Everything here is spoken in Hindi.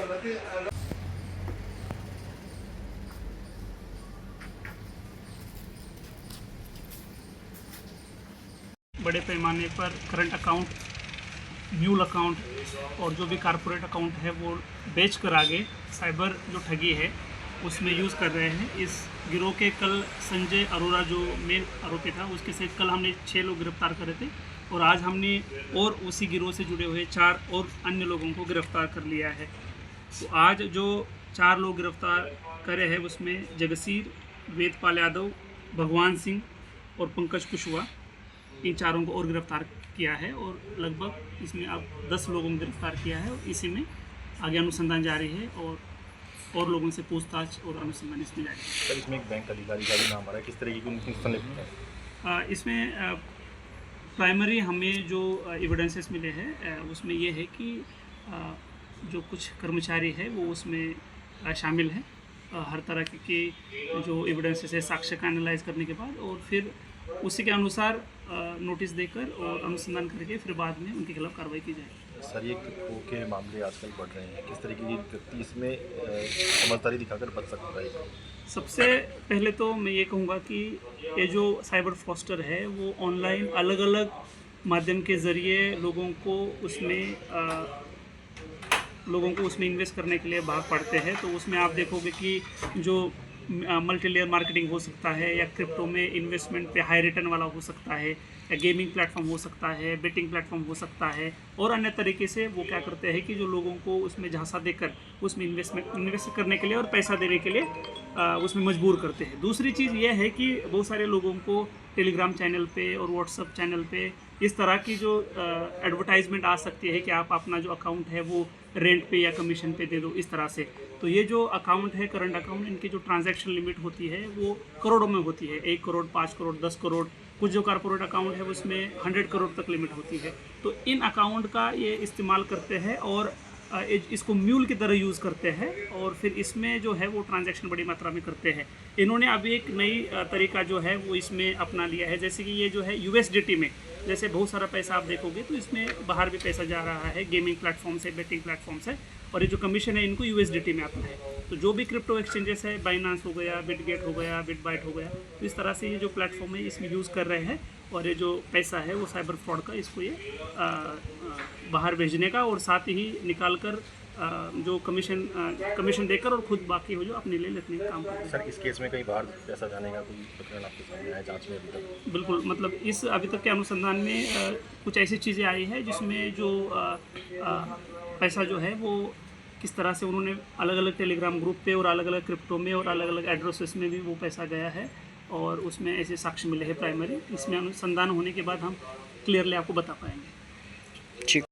बड़े पैमाने पर करंट अकाउंट, म्यूल अकाउंट और जो भी कारपोरेट अकाउंट है वो बेच कर आगे साइबर जो ठगी है उसमें यूज़ कर रहे हैं। इस गिरोह के कल संजय अरोड़ा जो मेन आरोपी था उसके से कल हमने 6 लोग गिरफ्तार करे थे और आज हमने और उसी गिरोह से जुड़े हुए 4 और अन्य लोगों को गिरफ्तार कर लिया है। तो आज जो 4 लोग गिरफ्तार करे हैं उसमें जगसीर, वेदपाल यादव, भगवान सिंह और पंकज कुशवाहा, इन चारों को और गिरफ्तार किया है और लगभग इसमें अब 10 लोगों को गिरफ्तार किया है और इसी में आगे अनुसंधान जारी है और लोगों से पूछताछ और अनुसंधान इसमें जारी है। सर, इसमें एक बैंक अधिकारी का भी नाम आ रहा है, किस तरीके की उनकी संलिप्तता है? इसमें प्राइमरी हमें जो एविडेंसेस मिले हैं उसमें ये है कि जो कुछ कर्मचारी है वो उसमें शामिल है। हर तरह के जो एविडेंसेस है साक्ष्य का एनालाइज करने के बाद और फिर उसी के अनुसार नोटिस देकर और अनुसंधान करके फिर बाद में उनके खिलाफ कार्रवाई की जाएगी। सर, ये क्रिप्टो के मामले आजकल बढ़ रहे हैं, किस तरीके की व्यक्ति इसमें समझदारी दिखाकर बच सकता है? सबसे पहले तो मैं ये कहूँगा कि ये जो साइबर फ्रॉस्टर है वो ऑनलाइन अलग अलग माध्यम के ज़रिए लोगों को उसमें इन्वेस्ट करने के लिए भाग पड़ते हैं। तो उसमें आप देखोगे कि जो मल्टी लेयर मार्केटिंग हो सकता है या क्रिप्टो में इन्वेस्टमेंट पे हाई रिटर्न वाला हो सकता है या गेमिंग प्लेटफॉर्म हो सकता है, बेटिंग प्लेटफॉर्म हो सकता है और अन्य तरीके से वो क्या करते हैं कि जो लोगों को उसमें झांसा देकर उसमें इन्वेस्ट करने के लिए और पैसा देने के लिए उसमें मजबूर करते हैं। दूसरी चीज़ ये है कि बहुत सारे लोगों को टेलीग्राम चैनल पे और व्हाट्सअप चैनल पे इस तरह की जो एडवर्टाइजमेंट आ सकती है कि आप अपना जो अकाउंट है वो रेंट पे या कमीशन पे दे दो, इस तरह से। तो ये जो अकाउंट है करंट अकाउंट, इनकी जो ट्रांजैक्शन लिमिट होती है वो करोड़ों में होती है, 1 करोड़, 5 करोड़, 10 करोड़। कुछ जो कारपोरेट अकाउंट है उसमें 100 करोड़ तक लिमिट होती है। तो इन अकाउंट का ये इस्तेमाल करते हैं और इसको म्यूल की तरह यूज़ करते हैं और फिर इसमें जो है वो ट्रांजैक्शन बड़ी मात्रा में करते हैं। इन्होंने अभी एक नई तरीका जो है वो इसमें अपना लिया है, जैसे कि ये जो है USDT में जैसे बहुत सारा पैसा आप देखोगे तो इसमें बाहर भी पैसा जा रहा है गेमिंग प्लेटफॉर्म से, बेटिंग प्लेटफॉर्म से, और ये जो कमीशन है इनको USDT में आता है। तो जो भी क्रिप्टो एक्सचेंजेस है, बाइनांस हो गया, बिटगेट हो गया, बिटबाइट हो गया, तो इस तरह से ये जो प्लेटफॉर्म है इसमें यूज़ कर रहे हैं और ये जो पैसा है वो साइबर फ्रॉड का इसको ये बाहर भेजने का और साथ ही निकाल कर जो कमीशन देकर और खुद बाकी हो जो अपने लिए लेने का काम करते हैं। सर, इस केस में कई बार पैसा जाने का कोई प्रकरण आपके सामने आया जांच में अभी तक? बिल्कुल, मतलब इस अभी तक के अनुसंधान में कुछ ऐसी चीज़ें आई है जिसमें जो पैसा जो है वो किस तरह से उन्होंने अलग अलग टेलीग्राम ग्रुप पे और अलग अलग क्रिप्टो में और अलग अलग एड्रेसेस में भी वो पैसा गया है और उसमें ऐसे साक्ष्य मिले हैं प्राइमरी। इसमें अनुसंधान होने के बाद हम क्लियरली आपको बता पाएंगे।